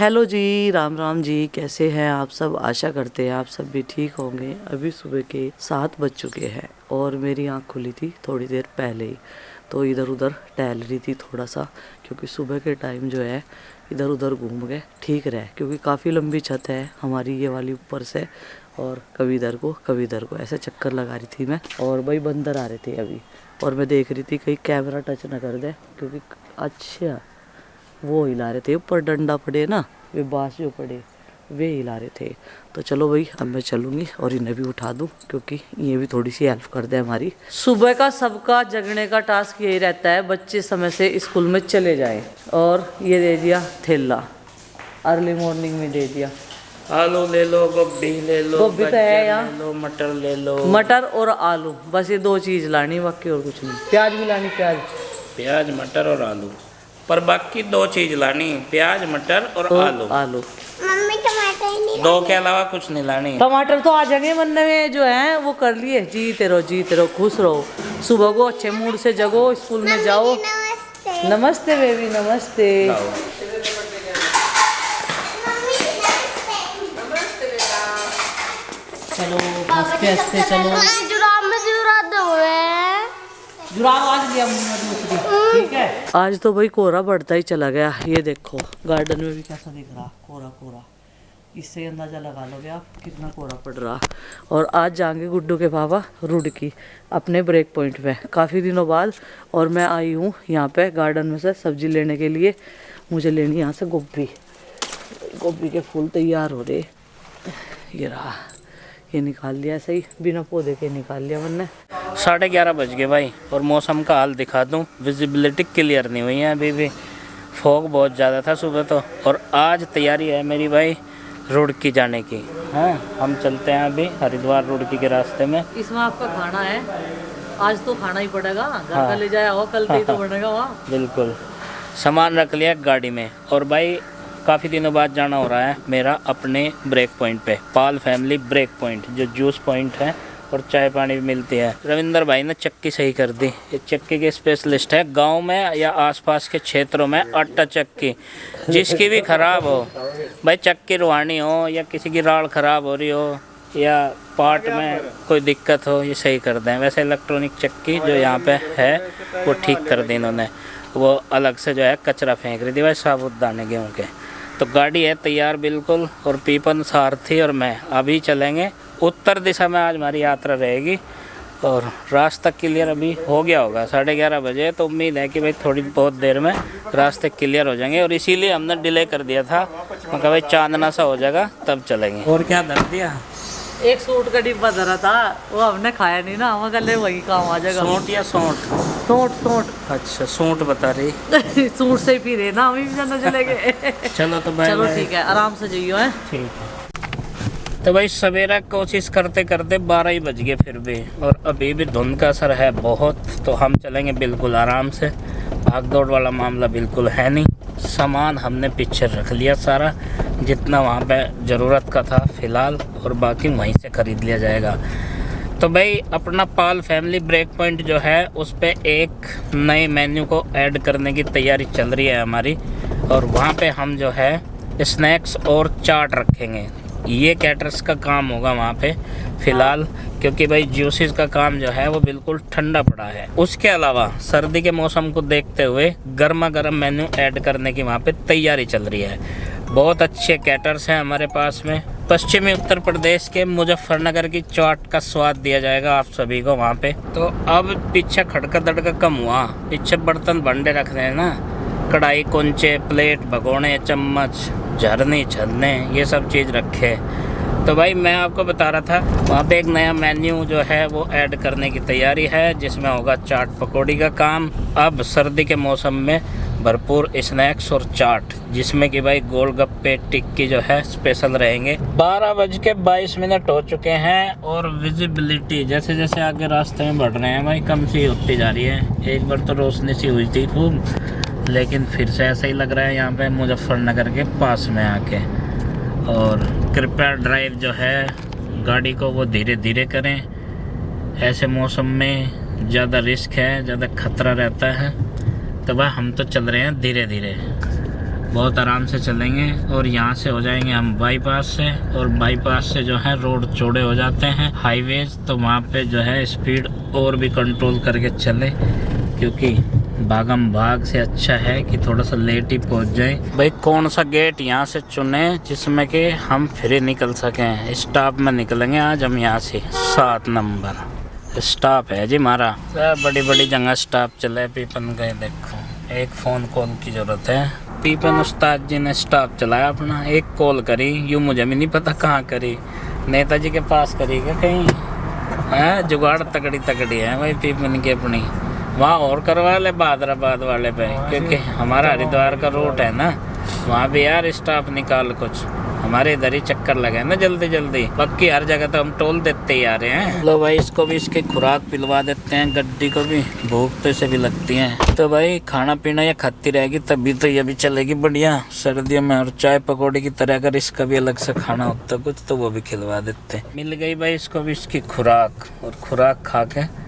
Hello जी, राम राम जी। कैसे हैं आप सब? आशा करते हैं आप सब भी ठीक होंगे। अभी सुबह के 7 बज चुके हैं और मेरी आंख खुली थी थोड़ी देर पहले ही, तो इधर उधर टहल रही थी थोड़ा सा, क्योंकि सुबह के टाइम जो है इधर उधर घूम गए ठीक रहे, क्योंकि काफ़ी लंबी छत है हमारी ये वाली ऊपर से, और कभी इधर को ऐसे चक्कर लगा रही थी मैं। और भाई बंदर आ रहे थे अभी, और मैं देख रही थी कहीं कैमरा टच ना कर दे, क्योंकि अच्छा वो हिला रहे थे ऊपर डंडा पड़े ना, वे बांस जो पड़े वे हिला रहे थे। तो चलो भाई अब मैं चलूँगी और इन्हें भी उठा दूँ, क्योंकि ये भी थोड़ी सी हेल्प कर दे हमारी। सुबह का सबका जगने का टास्क यही रहता है, बच्चे समय से स्कूल में चले जाए। और ये दे दिया थैला, अर्ली मॉर्निंग में दे दिया। आलू ले लो, गोभी ले लो, गोभी तो है यार, ले लो, मटर ले लो। मटर और आलू, बस ये 2 चीज़ लानी, बाकी और कुछ नहीं। प्याज भी लानी, प्याज मटर और आलू, पर बाकी 2 चीज लानी, प्याज मटर और आलू। मम्मी टमाटर ही नहीं 2 के अलावा कुछ नहीं लानी। टमाटर तो आ जाएंगे मन में, जो है वो कर लिए। जीते रहो खुश रहो, सुबह को अच्छे मूड से जगो, स्कूल में जाओ। नमस्ते नमस्ते बेबी, नमस्ते। चलो हंसते हंसते चलो। जुराब में जुराब हुए जुराब आज लिया दूसरी, ठीक है। आज तो भाई कोहरा बढ़ता ही चला गया। ये देखो गार्डन में भी कैसा दिख रहा, कोहरा कोहरा। इससे अंदाजा लगा लोगे आप कितना कोहरा पड़ रहा। और आज जाएंगे गुड्डू के पापा रुड़की अपने ब्रेक पॉइंट पे काफ़ी दिनों बाद, और मैं आई हूँ यहाँ पे गार्डन में से सब्जी लेने के लिए। मुझे लेनी यहाँ से गोभी, गोभी के फूल तैयार हो रहे। ये रहा, ये निकाल लिया ऐसे ही बिना पौधे के निकाल लिया मैंने। 11:30 बज गए भाई, और मौसम का हाल दिखा दूं, विजिबिलिटी क्लियर नहीं हुई है अभी भी। फॉग बहुत ज़्यादा था सुबह तो। और आज तैयारी है मेरी भाई रुड़की जाने की। हैं हम चलते हैं अभी हरिद्वार रुड़की के रास्ते में। इसमें आपका खाना है, आज तो खाना ही पड़ेगा। घर का ले जाया हो, कल ही तो बनेगा वहाँ। बिल्कुल, सामान रख लिया गाड़ी में। और भाई काफ़ी दिनों बाद जाना हो रहा है मेरा अपने ब्रेक पॉइंट पे, पाल फैमिली ब्रेक पॉइंट, जो जूस पॉइंट है और चाय पानी भी मिलती है। रविंदर भाई ने चक्की सही कर दी। ये चक्की के स्पेशलिस्ट है गांव में या आसपास के क्षेत्रों में। आटा चक्की जिसकी भी ख़राब हो भाई, चक्की रुहानी हो या किसी की राड़ ख़राब हो रही हो या पार्ट में कोई दिक्कत हो, ये सही कर दें। वैसे इलेक्ट्रॉनिक चक्की जो यहाँ पे है वो ठीक कर दी इन्होंने। वो अलग से जो है कचरा फेंक रही थी भाई, साबुत दाने गेहूँ के। तो गाड़ी है तैयार बिल्कुल, और पीपन सारथी और मैं अभी चलेंगे उत्तर दिशा में। आज हमारी यात्रा रहेगी और रास्ता क्लियर अभी हो गया होगा 11:30 बजे। तो उम्मीद है कि भाई थोड़ी बहुत देर में रास्ते क्लियर हो जाएंगे, और इसीलिए हमने डिले कर दिया था। मैं कहा भाई चांदना सा हो जाएगा तब चलेंगे। और क्या धर दिया? एक सूट का डिब्बा धरा था, वो हमने खाया नहीं ना, हम कल वही काम आ जाएगा। सूट या सोंठ? सोंठ। अच्छा सूट बता रही। सूट से ही पी रहे ना, हम भी जाना चलेंगे। चलो तो भाई, चलो ठीक है, आराम से जाइयो है। ठीक है। तो भाई सवेरा कोशिश करते करते 12 ही बज गए फिर भी, और अभी भी धुंध का असर है बहुत। तो हम चलेंगे बिल्कुल आराम से, भाग दौड़ वाला मामला बिल्कुल है नहीं। सामान हमने पीछे रख लिया सारा, जितना वहाँ पे ज़रूरत का था फ़िलहाल, और बाकी वहीं से ख़रीद लिया जाएगा। तो भाई अपना पाल फैमिली ब्रेक पॉइंट जो है उस पर एक नए मेन्यू को ऐड करने की तैयारी चल रही है हमारी, और वहाँ पे हम जो है स्नैक्स और चाट रखेंगे। ये कैटरर्स का काम होगा वहाँ पे फ़िलहाल, क्योंकि भाई जूसेस का काम जो है वो बिल्कुल ठंडा पड़ा है। उसके अलावा सर्दी के मौसम को देखते हुए गर्मा गर्म मेन्यू ऐड करने की वहाँ पे तैयारी चल रही है। बहुत अच्छे कैटर्स हैं हमारे पास में। पश्चिमी उत्तर प्रदेश के मुजफ्फरनगर की चाट का स्वाद दिया जाएगा आप सभी को वहाँ पे। तो अब पीछे खड़का दड़का कम हुआ, पीछे बर्तन भंडे रख रहे हैं ना, कढ़ाई कुंचे प्लेट भगोने चम्मच झरने छन्ने ये सब चीज़ रखे। तो भाई मैं आपको बता रहा था वहाँ पे एक नया मेन्यू जो है वो ऐड करने की तैयारी है, जिसमें होगा चाट पकौड़ी का काम। अब सर्दी के मौसम में भरपूर स्नैक्स और चाट, जिसमें कि भाई गोलगप्पे टिक्की जो है स्पेशल रहेंगे। 12:22 हो चुके हैं, और विजिबिलिटी जैसे जैसे आगे रास्ते में बढ़ रहे हैं भाई कम सी होती जा रही है। एक बार तो रोशनी सी हुई थी खूब, लेकिन फिर से ऐसा ही लग रहा है यहाँ पे मुजफ्फरनगर के पास में आके। और कृपया ड्राइव जो है गाड़ी को वो धीरे धीरे करें, ऐसे मौसम में ज़्यादा रिस्क है, ज़्यादा खतरा रहता है। तो भाई हम तो चल रहे हैं धीरे धीरे। बहुत आराम से चलेंगे। और यहाँ से हो जाएंगे हम बाईपास से, और बाईपास से जो है रोड चौड़े हो जाते हैं हाईवेज, तो वहाँ पे जो है स्पीड और भी कंट्रोल करके चले, क्योंकि भागम भाग से अच्छा है कि थोड़ा सा लेट ही पहुँच जाए। भाई कौन सा गेट यहाँ से चुने जिसमें कि हम फ्री निकल सकें। स्टॉप में निकलेंगे आज हम यहाँ से। 7 नंबर स्टॉप है जी हमारा। बड़ी बड़ी जगह स्टॉप चले। पीपन गए, देखो एक फ़ोन कॉल की ज़रूरत है। पीपन उस्ताद जी ने स्टॉप चलाया अपना, एक कॉल करी, यूँ मुझे भी नहीं पता कहाँ करी, नेताजी के पास करी क्या कहीं है। जुगाड़ तगड़ी तगड़ी है भाई पीपन की अपनी। वहाँ और करवा ले बहादराबाद वाले पे, क्योंकि हमारा हरिद्वार का रूट है ना, वहाँ भी यार स्टाफ निकाल कुछ। हमारे इधर ही चक्कर लगे ना जल्दी जल्दी, बाकी हर जगह तो हम टोल देते ही आ रहे हैं। लो भाई इसको भी इसकी खुराक पिलवा देते हैं, गड्डी को भी, भूख तो इसे भी लगती है। तो भाई खाना पीना ये खाती रहेगी तभी तो ये भी चलेगी बढ़िया सर्दियों में। और चाय पकौड़े की तरह अगर इसका भी अलग से खाना होता कुछ तो वो भी खिलवा देते। मिल गई भाई इसको भी इसकी खुराक, और खुराक खा के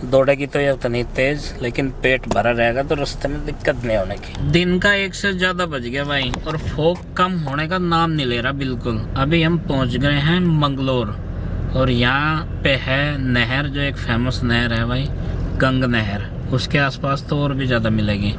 दौड़ेगी तो ये उतनी तेज, लेकिन पेट भरा रहेगा तो रास्ते में दिक्कत नहीं होने की। दिन का 1 से ज़्यादा बज गया भाई, और फोक कम होने का नाम नहीं ले रहा बिल्कुल। अभी हम पहुंच गए हैं मंगलोर, और यहाँ पे है नहर, जो एक फेमस नहर है भाई, गंग नहर। उसके आसपास तो और भी ज़्यादा मिलेगी।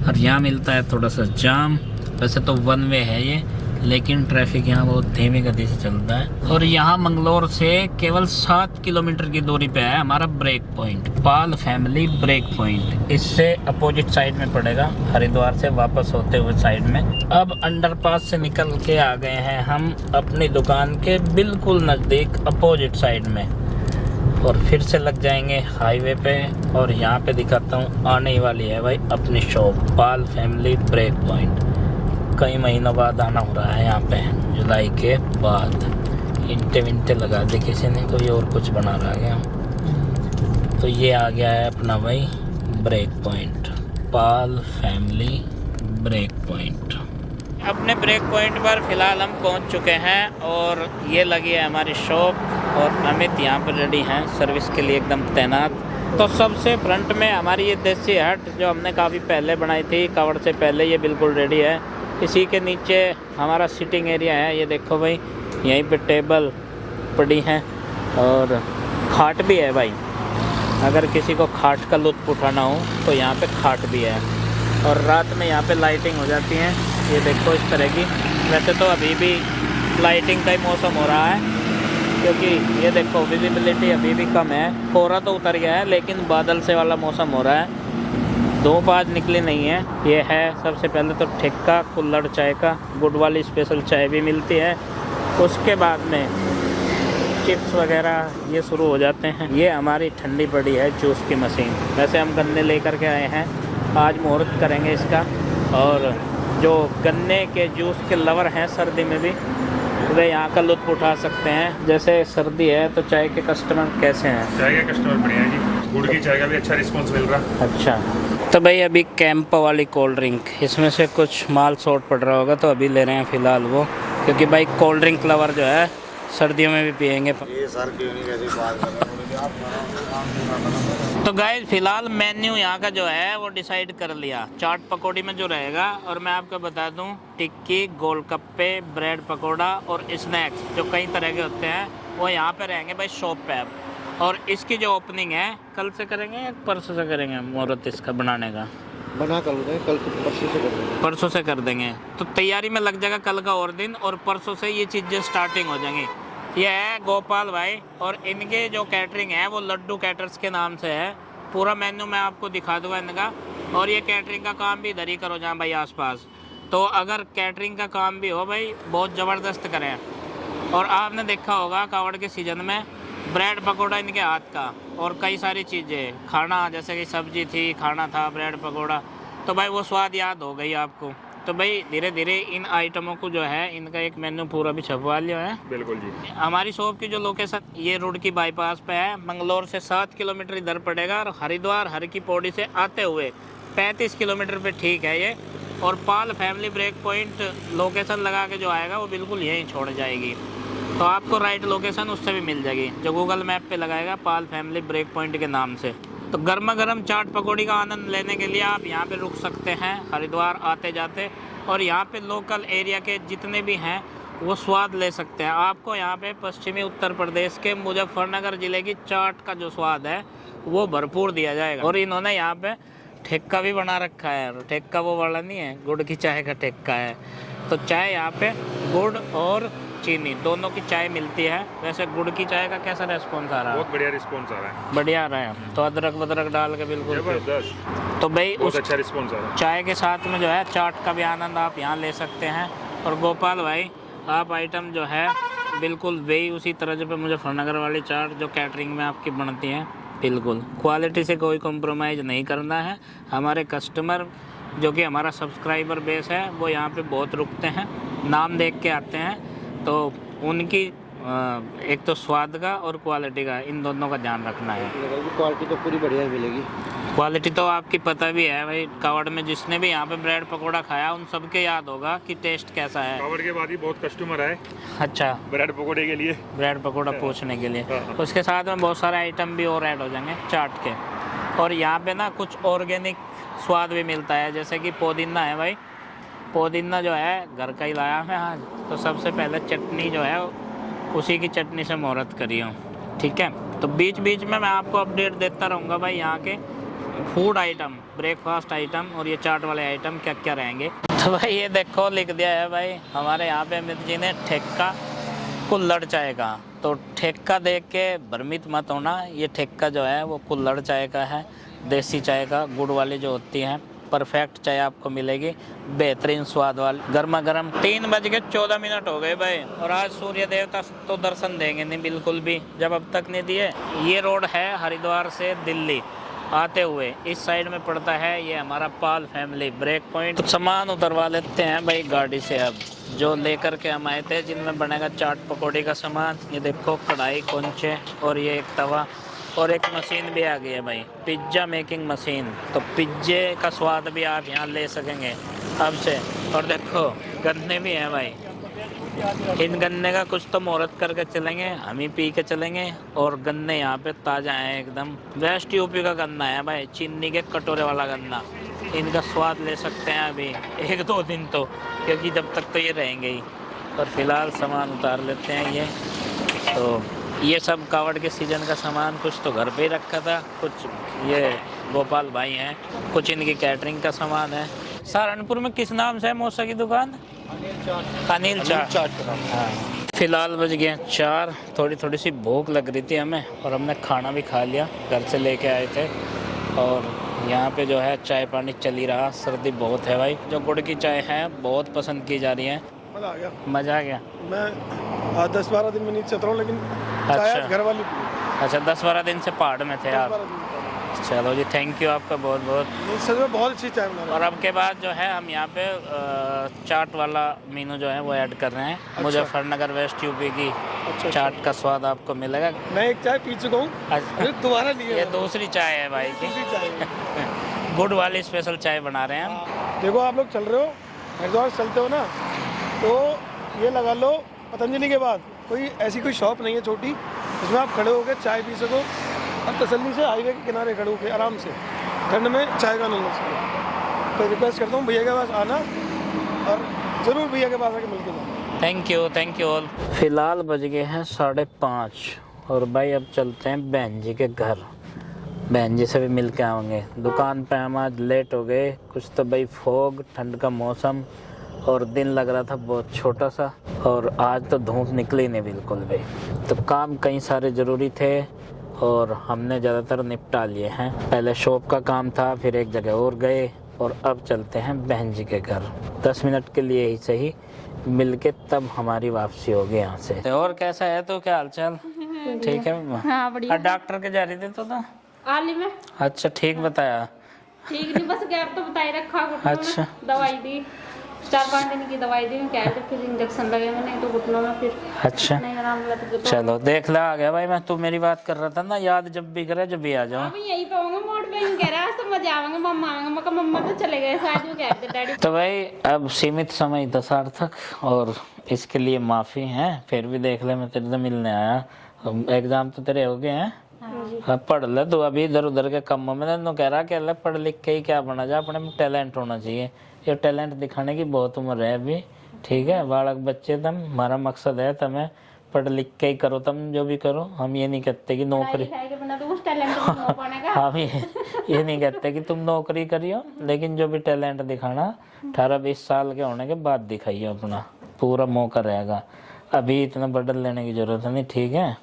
और यहाँ मिलता है थोड़ा सा जाम। वैसे तो 1 वे है ये, लेकिन ट्रैफिक यहाँ बहुत धीमी गति से चलता है। और यहाँ मंगलोर से केवल 7 किलोमीटर की दूरी पे है हमारा ब्रेक पॉइंट, पाल फैमिली ब्रेक पॉइंट। इससे अपोजिट साइड में पड़ेगा, हरिद्वार से वापस होते हुए साइड में। अब अंडरपास से निकल के आ गए हैं हम अपनी दुकान के बिल्कुल नज़दीक अपोजिट साइड में, और फिर से लग जाएंगे हाईवे पे। और यहाँ पे दिखाता हूँ, आने ही वाली है भाई अपनी शॉप, पाल फैमिली ब्रेक पॉइंट। कई महीनों बाद आना हो रहा है यहाँ पे, जुलाई के बाद। इंटे विंटे लगा दी किसी ने, कोई और कुछ बना रहा गया। तो ये आ गया है अपना भाई ब्रेक पॉइंट, पाल फैमिली ब्रेक पॉइंट। अपने ब्रेक पॉइंट पर फ़िलहाल हम पहुँच चुके हैं, और ये लगी है हमारी शॉप, और अमित यहाँ पर रेडी हैं सर्विस के लिए एकदम तैनात। तो सबसे फ्रंट में हमारी ये देसी हट, जो हमने काफ़ी पहले बनाई थी कवर से पहले, ये बिल्कुल रेडी है। इसी के नीचे हमारा सिटिंग एरिया है, ये देखो भाई, यहीं पे टेबल पड़ी हैं और खाट भी है भाई। अगर किसी को खाट का लुत्फ़ उठाना हो तो यहाँ पे खाट भी है। और रात में यहाँ पे लाइटिंग हो जाती है, ये देखो इस तरह की। वैसे तो अभी भी लाइटिंग का ही मौसम हो रहा है, क्योंकि ये देखो विजिबिलिटी अभी भी कम है। कोहरा तो उतर गया है, लेकिन बादल से वाला मौसम हो रहा है। धूप आज निकली नहीं है। ये है सबसे पहले तो ठेका कुल्हड़ चाय का, गुड़ वाली स्पेशल चाय भी मिलती है। उसके बाद में चिप्स वगैरह ये शुरू हो जाते हैं। ये हमारी ठंडी पड़ी है जूस की मशीन। वैसे हम गन्ने लेकर के आए हैं, आज मुहूर्त करेंगे इसका। और जो गन्ने के जूस के लवर हैं सर्दी में भी, वे यहाँ का लुत्फ़ उठा सकते हैं। जैसे सर्दी है तो चाय के कस्टमर कैसे हैं? चाय के कस्टमर बढ़िया है जी, गुड़ की चाय का भी अच्छा रिस्पांस मिल रहा है। अच्छा, तो भाई अभी कैंप वाली कोल्ड ड्रिंक, इसमें से कुछ माल शॉर्ट पड़ रहा होगा तो अभी ले रहे हैं फ़िलहाल वो, क्योंकि भाई कोल्ड ड्रिंक लवर जो है सर्दियों में भी पियेंगे। ये सर क्यों नहीं कैसे बात कर रहे हैं? तो गाइस फिलहाल मेन्यू यहाँ का जो है वो डिसाइड कर लिया। चाट पकौड़ी में जो रहेगा, और मैं आपको बता दूँ, टिक्की, गोलगप्पे, ब्रेड पकौड़ा और स्नैक्स जो कई तरह के होते हैं वो यहाँ पे रहेंगे भाई शॉप पे। और इसकी जो ओपनिंग है कल से करेंगे या परसों से करेंगे मुहूर्त इसका बनाने का? बना कर देंगे, कल से परसों से कर देंगे। परसों से कर देंगे, तो तैयारी में लग जाएगा कल का और दिन, और परसों से ये चीज़ें स्टार्टिंग हो जाएंगी। ये है गोपाल भाई, और इनके जो कैटरिंग है वो लड्डू कैटर्स के नाम से है। पूरा मेन्यू मैं आपको दिखा दूँगा इनका। और ये कैटरिंग का काम भी इधर ही करो जहाँ भाई आसपास। तो अगर कैटरिंग का काम भी हो भाई, बहुत ज़बरदस्त करें। और आपने देखा होगा कावड़ के सीज़न में ब्रेड पकोड़ा इनके हाथ का, और कई सारी चीज़ें खाना, जैसे कि सब्जी थी, खाना था, ब्रेड पकोड़ा, तो भाई वो स्वाद याद हो गई आपको। तो भाई धीरे धीरे इन आइटमों को जो है इनका एक मेन्यू पूरा भी छपवा लिया है। बिल्कुल जी। हमारी शॉप की जो लोकेशन ये रोड की बाईपास पे है, मंगलोर से 7 किलोमीटर इधर पड़ेगा, और हरिद्वार हर की पौड़ी से आते हुए 35 किलोमीटर पे ठीक है ये। और पाल फैमिली ब्रेक पॉइंट लोकेशन लगा के जो आएगा वो बिल्कुल यहीं छोड़ जाएगी, तो आपको राइट लोकेशन उससे भी मिल जाएगी, जो गूगल मैप पे लगाएगा पाल फैमिली ब्रेक पॉइंट के नाम से। तो गर्मा गर्म चाट पकौड़ी का आनंद लेने के लिए आप यहाँ पे रुक सकते हैं हरिद्वार आते जाते, और यहाँ पे लोकल एरिया के जितने भी हैं वो स्वाद ले सकते हैं। आपको यहाँ पे पश्चिमी उत्तर प्रदेश के मुजफ्फरनगर ज़िले की चाट का जो स्वाद है वो भरपूर दिया जाएगा। और इन्होंने यहाँ पे ठेक्का भी बना रखा है, ठेक्का वो वाला नहीं है, गुड़ की चाय का ठेक्का है। तो चाय यहाँ पे गुड़ और चीनी दोनों की चाय मिलती है। वैसे गुड़ की चाय का कैसा रेस्पॉन्स आ रहा है? बहुत बढ़िया रिस्पॉन्स आ रहा है, बढ़िया आ रहा है। तो अदरक वदरक डाल के बिल्कुल जबरदस्त, तो भाई बहुत उस अच्छा रिस्पॉन्स आ रहा है। चाय के साथ में जो है चाट का भी आनंद आप यहाँ ले सकते हैं। और गोपाल भाई आप आइटम जो है बिल्कुल वही उसी तरह जो पे मुजफ्फरनगर वाली चाट जो कैटरिंग में आपकी बनती है, बिल्कुल क्वालिटी से कोई कॉम्प्रोमाइज़ नहीं करना है। हमारे कस्टमर जो कि हमारा सब्सक्राइबर बेस है वो यहाँ पे बहुत रुकते हैं, नाम देख के आते हैं, तो उनकी एक तो स्वाद का और क्वालिटी का, इन दोनों का ध्यान रखना है। क्वालिटी तो पूरी बढ़िया मिलेगी। क्वालिटी तो आपकी पता भी है भाई, कावड़ में जिसने भी यहाँ पे ब्रेड पकोड़ा खाया उन सबके याद होगा कि टेस्ट कैसा है। कावड़ के बाद ही बहुत कस्टमर आए अच्छा, ब्रेड पकोड़े के लिए, ब्रेड पकोड़ा पूछने के लिए। हाँ। उसके साथ में बहुत सारे आइटम भी और ऐड हो जाएंगे चाट के। और यहाँ पे ना कुछ ऑर्गेनिक स्वाद भी मिलता है, जैसे कि पुदीना है भाई, पुदीना जो है घर का ही लाया मैं आज। तो सबसे पहले चटनी जो है उसी की चटनी से मुहूर्त करी हूँ, ठीक है। तो बीच बीच में मैं आपको अपडेट देता रहूँगा भाई यहाँ के फूड आइटम, ब्रेकफास्ट आइटम और ये चाट वाले आइटम क्या क्या रहेंगे। तो भाई ये देखो लिख दिया है भाई हमारे यहाँ पे अमित जी ने ठेक्का कुल्हड़ चाय का। तो ठेक्का देख के भ्रमित मत होना, ये ठेक्का जो है वो कुल्हड़ चाय का है, देसी चाय का, गुड़ वाली जो होती है। परफेक्ट चाय आपको मिलेगी, बेहतरीन स्वाद वाली, गर्मा गर्म। 3:14 हो गए भाई, और आज सूर्य देवता तो दर्शन देंगे नहीं बिल्कुल भी, जब अब तक नहीं दिए। ये रोड है हरिद्वार से दिल्ली आते हुए, इस साइड में पड़ता है ये हमारा पाल फैमिली ब्रेक पॉइंट। तो सामान उतरवा लेते हैं भाई गाड़ी से अब, जो लेकर के हम आए थे, जिनमें बनेगा चाट पकौड़ी का सामान। ये देखो कढ़ाई, कोंचे और ये एक तवा और एक मशीन भी आ गई है भाई, पिज्ज़ा मेकिंग मशीन। तो पिज्जे का स्वाद भी आप यहाँ ले सकेंगे अब से। और देखो गन्ने भी हैं भाई, इन गन्ने का कुछ तो मुहूर्त करके चलेंगे, हम ही पी के चलेंगे। और गन्ने यहाँ पे ताज़ा हैं एकदम, वेस्ट यूपी का गन्ना है भाई, चीनी के कटोरे वाला गन्ना। इनका स्वाद ले सकते हैं अभी 1-2 दिन तो, क्योंकि जब तक तो ये रहेंगे ही। और फिलहाल सामान उतार लेते हैं ये। तो ये सब कावड़ के सीजन का सामान कुछ तो घर पे ही रखा था, कुछ ये गोपाल भाई हैं, कुछ इनकी कैटरिंग का सामान है। सहारनपुर में किस नाम से है मौसा की दुकान? अनिल चाट। हाँ, फिलहाल बज गए 4, थोड़ी सी भूख लग रही थी हमें और हमने खाना भी खा लिया, घर से लेके आए थे। और यहाँ पे जो है चाय पानी चल ही रहा, सर्दी बहुत है भाई। जो गुड़ की चाय है बहुत पसंद की जा रही है। मज़ा आ गया, मज़ा आ गया। मैं 10-12 दिन में नीचे उतरा हूँ, लेकिन चाय घर वाली पी। अच्छा, 10-12 दिन से पहाड़ में थे आप? चलो जी, थैंक यू आपका बहुत बहुत। सच में बहुत अच्छी चाय बना रहे हैं। और अब के बाद जो है हम यहाँ पे चाट वाला मेनू जो है वो ऐड कर रहे हैं। अच्छा। मुजफ्फरनगर वेस्ट यूपी की अच्छा। चाट का स्वाद आपको मिलेगा। मैं एक चाय पी चुका हूँ, अच्छा, दोबारा नहीं है। ये दूसरी चाय है भाई की, दूसरी चाय है। गुड़ वाली स्पेशल चाय बना रहे हैं हम। देखो आप लोग चल रहे हो, हरिद्वार चलते हो ना, तो ये लगा लो पतंजलि के बाद कोई ऐसी कोई शॉप नहीं है छोटी जिसमें आप खड़े होकर चाय पी सको और तसल्ली से हाईवे के किनारे खड़े होकर आराम से ठंड में चाय का नंबर सको। तो रिक्वेस्ट करता हूँ भैया के पास आना, और ज़रूर भैया के पास आके मिल के जाना। Thank you all. फिलहाल बज गए हैं 5:30 और भाई अब चलते हैं बहन जी के घर, बहन जी से भी मिल के आएंगे। दुकान पे हम आज लेट हो गए, कुछ तो भाई फॉग, ठंड का मौसम और दिन लग रहा था बहुत छोटा सा, और आज तो धूप निकली नहीं बिल्कुल भी। तो काम कई सारे ज़रूरी थे और हमने ज़्यादातर निपटा लिए हैं। पहले शॉप का काम था, फिर एक जगह और गए, और अब चलते हैं बहन जी के घर। 10 मिनट के लिए ही सही मिलके तब हमारी वापसी होगी यहाँ से। और कैसा है तो क्या हालचाल? ठीक है। हाँ बढ़िया। डॉक्टर के जा रही थी तो ना आली में। अच्छा, ठीक बताया? ठीक नहीं, बस गैप तो बताई रखा घुटनों में। अच्छा। दवाई दी, 4-5 दिन की दवाई दी, क्या है फिर इंजेक्शन लगे मैंने तो घुटनों में, फिर अच्छा नहीं आराम लगा तो चलो देख ला, आ गया भाई। मैं तू मेरी बात कर रहा था ना, याद जब भी करे जब भी आ जाओ। अभी यही पे होंगे मोड़ पे, यूं कह रहा है आज तो मजा आवेंगे, मम्मा आवेंगे। मैं कहा मम्मा तो चले गए शायद, वो कह रहे थे डैडी। तो भाई अब सीमित समय था सार्थक, और इसके लिए माफ़ी है। फिर भी देख ले, मैं तेरे से मिलने आया। एग्जाम तो तेरे हो गए हैं? हाँ पढ़ ले तू अभी इधर उधर के कामों में ना कह रहा कि पढ़ लिख के ही क्या बना जा, अपने में टैलेंट होना चाहिए। ये टैलेंट दिखाने की बहुत उम्र है अभी, ठीक है। बालक बच्चे तुम, हमारा मकसद है तुम्हें पढ़ लिख के ही करो, तुम जो भी करो। हम ये नहीं कहते कि नौकरी, हम ये नहीं कहते कि तुम नौकरी करियो, लेकिन जो भी टैलेंट दिखाना 18-20 साल के होने के बाद दिखाइए, अपना पूरा मौका रहेगा। अभी इतना बर्डन लेने की जरूरत नहीं, ठीक है।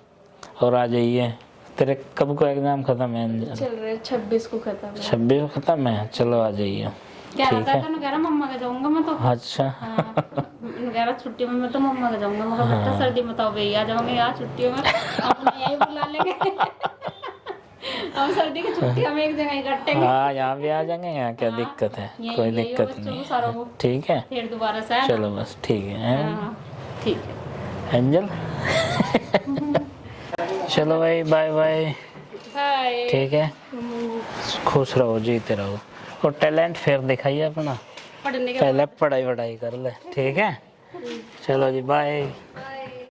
और आ जाइए, तेरे कब को एग्जाम खत्म है? चल रहे 26 को खत्म है। 26 को खत्म है, चलो आ जाइए, क्या ठीक रहता है। है तो कह रहा मम्मा के जाऊंगा मैं तो। अच्छा कह रहा छुट्टी में मैं तो मम्मा के जाऊंगा, मगर बेटा सर्दी में तो भैया आ जाओगे यार छुट्टियों में, अपने यही बुला लेंगे। हम सर्दी की छुट्टी हम एक जगह इकट्ठेंगे। हाँ यहाँ भी आ जाएंगे, यहाँ क्या दिक्कत है, कोई दिक्कत नहीं है, ठीक है। फिर दोबारा से चलो बस ठीक है ठीक है एंजल। चलो भाई बाय बाय, बाय। ठीक है, खुश रहो, जीते रहो, और टैलेंट फिर दिखाइए अपना, पढ़ने के पहले पढ़ाई वढ़ाई कर ले, ठीक है। चलो जी बाय।